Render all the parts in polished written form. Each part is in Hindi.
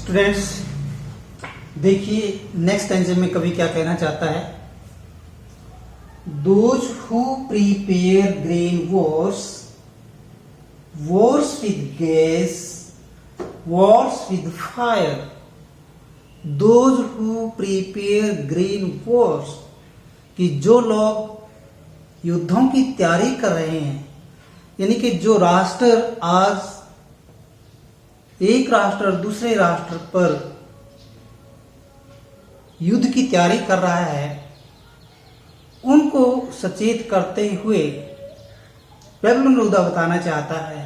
स्टूडेंट्स देखिए नेक्स्ट स्टैंजा में कवि क्या कहना चाहता है। Those who prepare grain Wars with gas Wars with fire. Those who prepare grain Wars कि जो लोग युद्धों की तैयारी कर रहे हैं, यानी कि जो राष्ट्र आज एक राष्ट्र दूसरे राष्ट्र पर युद्ध की तैयारी कर रहा है, उनको सचेत करते हुए प्रबल मृदा बताना चाहता है।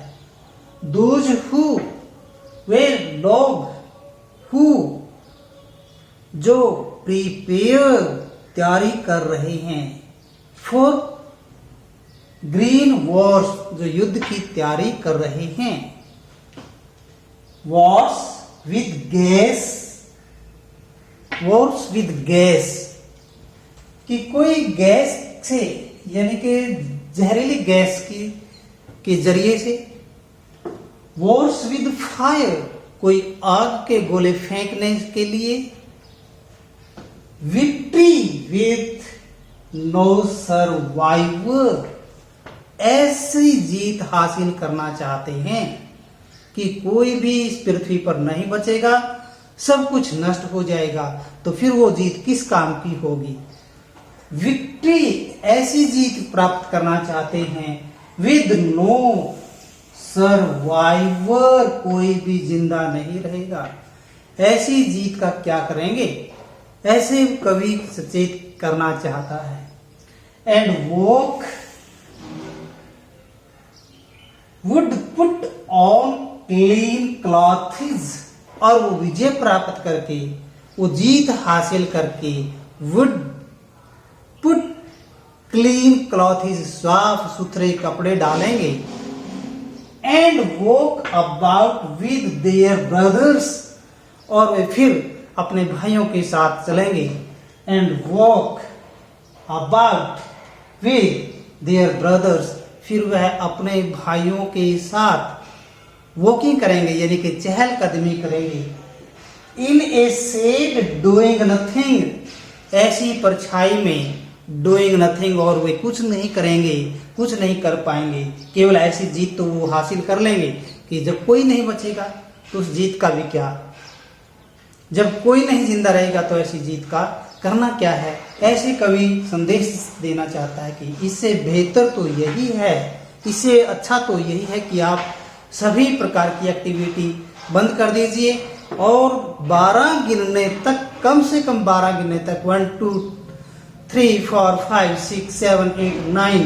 दोज हु वे लोग हु जो प्रिपेयर तैयारी कर रहे हैं फॉर ग्रीन वॉर्स जो युद्ध की तैयारी कर रहे हैं। वॉर्स विद गैस कि कोई गैस से यानी कि जहरीली गैस के जरिए से। वॉर्स विद फायर कोई आग के गोले फेंकने के लिए। विक्ट्री विथ नो सर्वाइवर ऐसी जीत हासिल करना चाहते हैं कि कोई भी इस पृथ्वी पर नहीं बचेगा, सब कुछ नष्ट हो जाएगा, तो फिर वो जीत किस काम की होगी। विक्ट्री ऐसी जीत प्राप्त करना चाहते हैं विद नो सर्वाइवर कोई भी जिंदा नहीं रहेगा। ऐसी जीत का क्या करेंगे, ऐसे कवि सचेत करना चाहता है। And walk would put on clean clothes और वो विजय प्राप्त करके वो जीत हासिल करके वुड पुट क्लीन क्लॉथ्स साफ सुथरे कपड़े डालेंगे। And walk about with their brothers और वे फिर अपने भाइयों के साथ चलेंगे। And walk about with their brothers फिर वह अपने भाइयों के साथ वॉकिंग करेंगे यानी कि चहलकदमी करेंगे। इन ए शेड डूइंग नथिंग ऐसी परछाई में डूइंग नथिंग और वे कुछ नहीं करेंगे, कुछ नहीं कर पाएंगे। केवल ऐसी जीत तो वो हासिल कर लेंगे कि जब कोई नहीं बचेगा तो उस जीत का भी क्या, जब कोई नहीं जिंदा रहेगा तो ऐसी जीत का करना क्या है। ऐसे कवि संदेश देना चाहता है कि इससे बेहतर तो यही है, इससे अच्छा तो यही है कि आप सभी प्रकार की एक्टिविटी बंद कर दीजिए और 12 गिनने तक, कम से कम 12 गिनने तक 1 2 3 4 5 6 7 8 9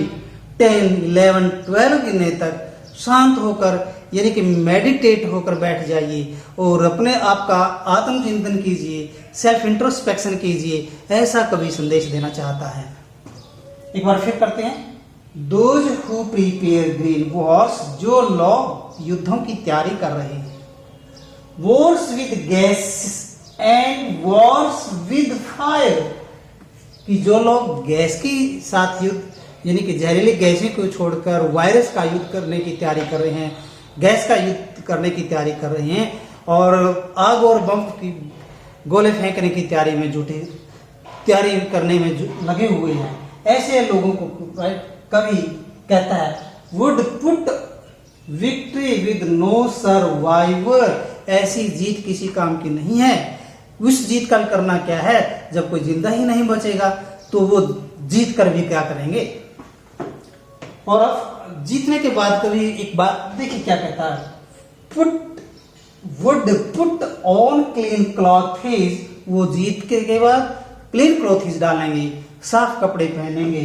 10 11 12 गिनने तक शांत होकर यानी कि मेडिटेट होकर बैठ जाइए और अपने आप का आत्मचिंतन कीजिए, सेल्फ इंट्रोस्पेक्शन कीजिए। ऐसा कवि संदेश देना चाहता है। एक बार फिर करते हैं। Those who prepare green Wars जो लोग युद्धों की तैयारी कर रहे हैं। Wars with gas and Wars with fire कि जो लोग गैस के साथ युद्ध यानी कि जहरीली गैसें को छोड़कर वायरस का युद्ध करने की तैयारी कर रहे हैं, गैस का युद्ध करने की तैयारी कर रहे हैं और आग और बम की गोले फेंकने की तैयारी करने में लगे हुए हैं। ऐसे लोगों को कवि कहता है would put victory with no survivor ऐसी जीत किसी काम की नहीं है। उस जीत का करना क्या है, जब कोई जिंदा ही नहीं बचेगा तो वो जीत कर भी क्या करेंगे। और अब जीतने के बाद कभी एक बात देखिए क्या कहता है। Would put on clean clothes वो जीत के बाद क्लीन क्लॉथ्स डालेंगे, साफ कपड़े पहनेंगे।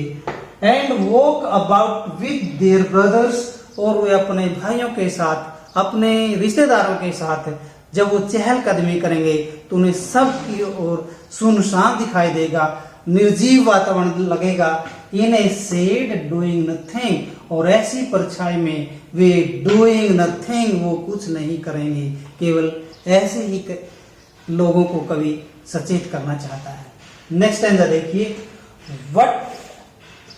And walk about with their brothers और वे अपने भाइयों के साथ, अपने रिश्तेदारों के साथ जब वो चहलकदमी करेंगे तो उन्हें सब की ओर सुनसान दिखाई देगा, निर्जीव वातावरण लगेगा। इन ए शेड डूइंग नथिंग और ऐसी परछाई में वे डूइंग नथिंग वो कुछ नहीं करेंगे। केवल ऐसे ही लोगों को कवि सचेत करना चाहता है। नेक्स्ट स्टैंजा देखिए। What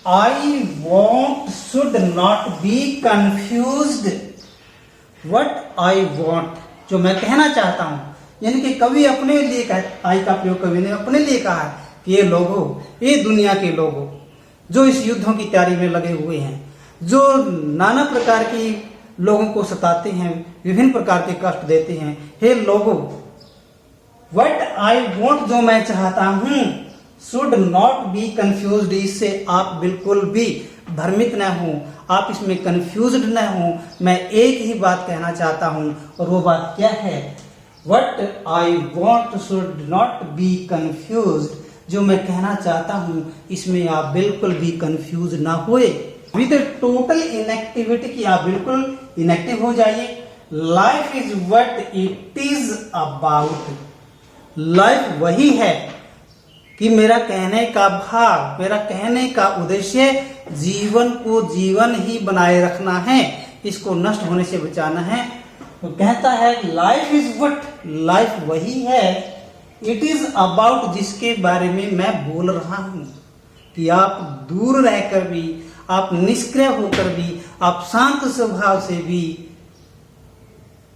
I want should not be confused. What I want जो मैं कहना चाहता हूं यानी कि कवि अपने लिए कहा, आई का प्रयोग कवि ने अपने लिए कहा है कि ये लोग हो, ये दुनिया के लोग हो जो इस युद्धों की तैयारी में लगे हुए हैं, जो नाना प्रकार की लोगों को सताते हैं, विभिन्न प्रकार के कष्ट देते हैं। हे लोगों, व्हाट आई वॉन्ट, जो मैं चाहता हूं, शुड नॉट बी कंफ्यूज्ड, इससे आप बिल्कुल भी भ्रमित न हो, आप इसमें कंफ्यूज्ड न हो। मैं एक ही बात कहना चाहता हूं और वो बात क्या है? What I want should not be confused, जो मैं कहना चाहता हूं इसमें आप बिल्कुल भी कंफ्यूज ना होए। विद टोटल इनएक्टिविटी, की आप बिल्कुल इनएक्टिव हो जाइए। Life is what it is about, life वही है कि मेरा कहने का भाव, मेरा कहने का उद्देश्य जीवन को जीवन ही बनाए रखना है, इसको नष्ट होने से बचाना है। तो कहता है लाइफ इज व्हाट, लाइफ वही है, इट इज अबाउट, जिसके बारे में मैं बोल रहा हूं कि आप दूर रहकर भी, आप निष्क्रिय होकर भी, आप शांत स्वभाव से भी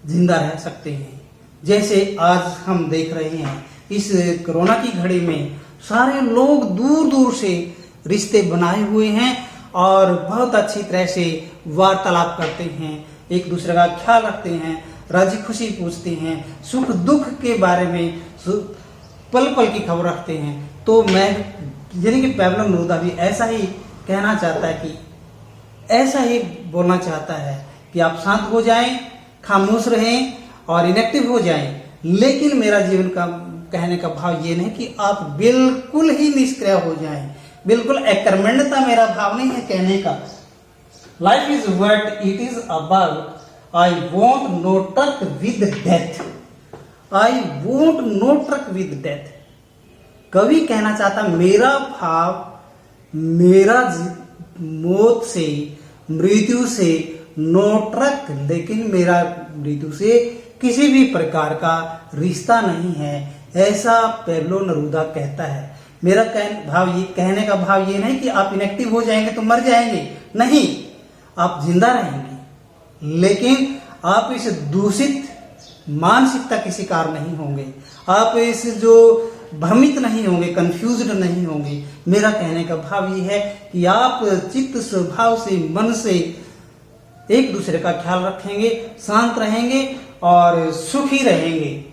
जिंदा रह सकते हैं। जैसे आज हम देख रहे हैं इस कोरोना की घड़ी में सारे लोग दूर दूर से रिश्ते बनाए हुए हैं और बहुत अच्छी तरह से वार्तालाप करते हैं, एक दूसरे का ख्याल रखते हैं, राजी खुशी पूछते हैं, सुख दुख के बारे में पल पल की खबर रखते हैं। तो मैं यानी कि पैबलो नेरुदा भी ऐसा ही कहना चाहता है कि ऐसा ही बोलना चाहता है कि आप शांत हो जाएं, खामोश रहें और इनएक्टिव हो जाएं। लेकिन मेरा जीवन का कहने का भाव ये नहीं कि आप बिल्कुल ही निष्क्रिय हो जाएं, बिल्कुल अकर्मण्यता मेरा भाव नहीं है कहने का। Life is what it is about, I want no truck with death, I want no truck with death. कवि कहना चाहता मेरा भाव, मेरा मौत से, मृत्यु से नो ट्रक, लेकिन मेरा मृत्यु से किसी भी प्रकार का रिश्ता नहीं है, ऐसा पैबलो नेरुदा कहता है। मेरा कहने का भाव ये नहीं कि आप इनएक्टिव हो जाएंगे तो मर जाएंगे, नहीं, आप जिंदा रहेंगे, लेकिन आप इस दूषित मानसिकता के शिकार नहीं होंगे, आप इस जो भ्रमित नहीं होंगे, कंफ्यूज्ड नहीं होंगे। मेरा कहने का भाव ये है कि आप चित्त स्वभाव से, मन से एक दूसरे का ख्याल रखेंगे, शांत रहेंगे और सुखी रहेंगे।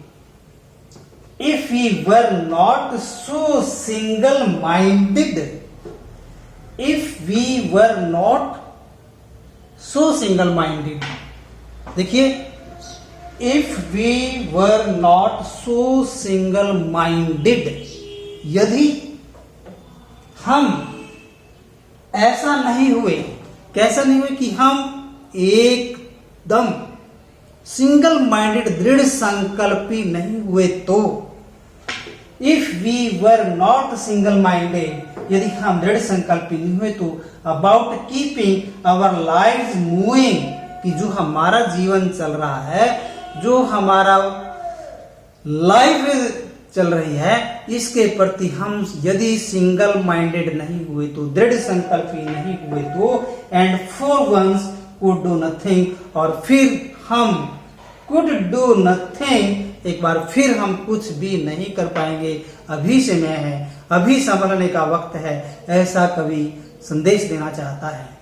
If we were not so single-minded, if we were not so single-minded, देखिए, if we were not so single-minded, यदि हम ऐसा नहीं हुए, कैसा नहीं हुए कि हम एकदम सिंगल माइंडेड, दृढ़ संकल्पी नहीं हुए, तो if we were not single minded, यदि हम दृढ़ संकल्पी नहीं हुए तो about keeping our lives moving, कि जो हमारा जीवन चल रहा है, जो हमारा लाइफ चल रही है, इसके प्रति हम यदि सिंगल माइंडेड नहीं हुए तो, दृढ़ संकल्पी नहीं हुए तो, and for once could do nothing, और फिर हम कुड डू नथिंग, एक बार फिर हम कुछ भी नहीं कर पाएंगे। अभी समय है, अभी संभलने का वक्त है, ऐसा कवि संदेश देना चाहता है।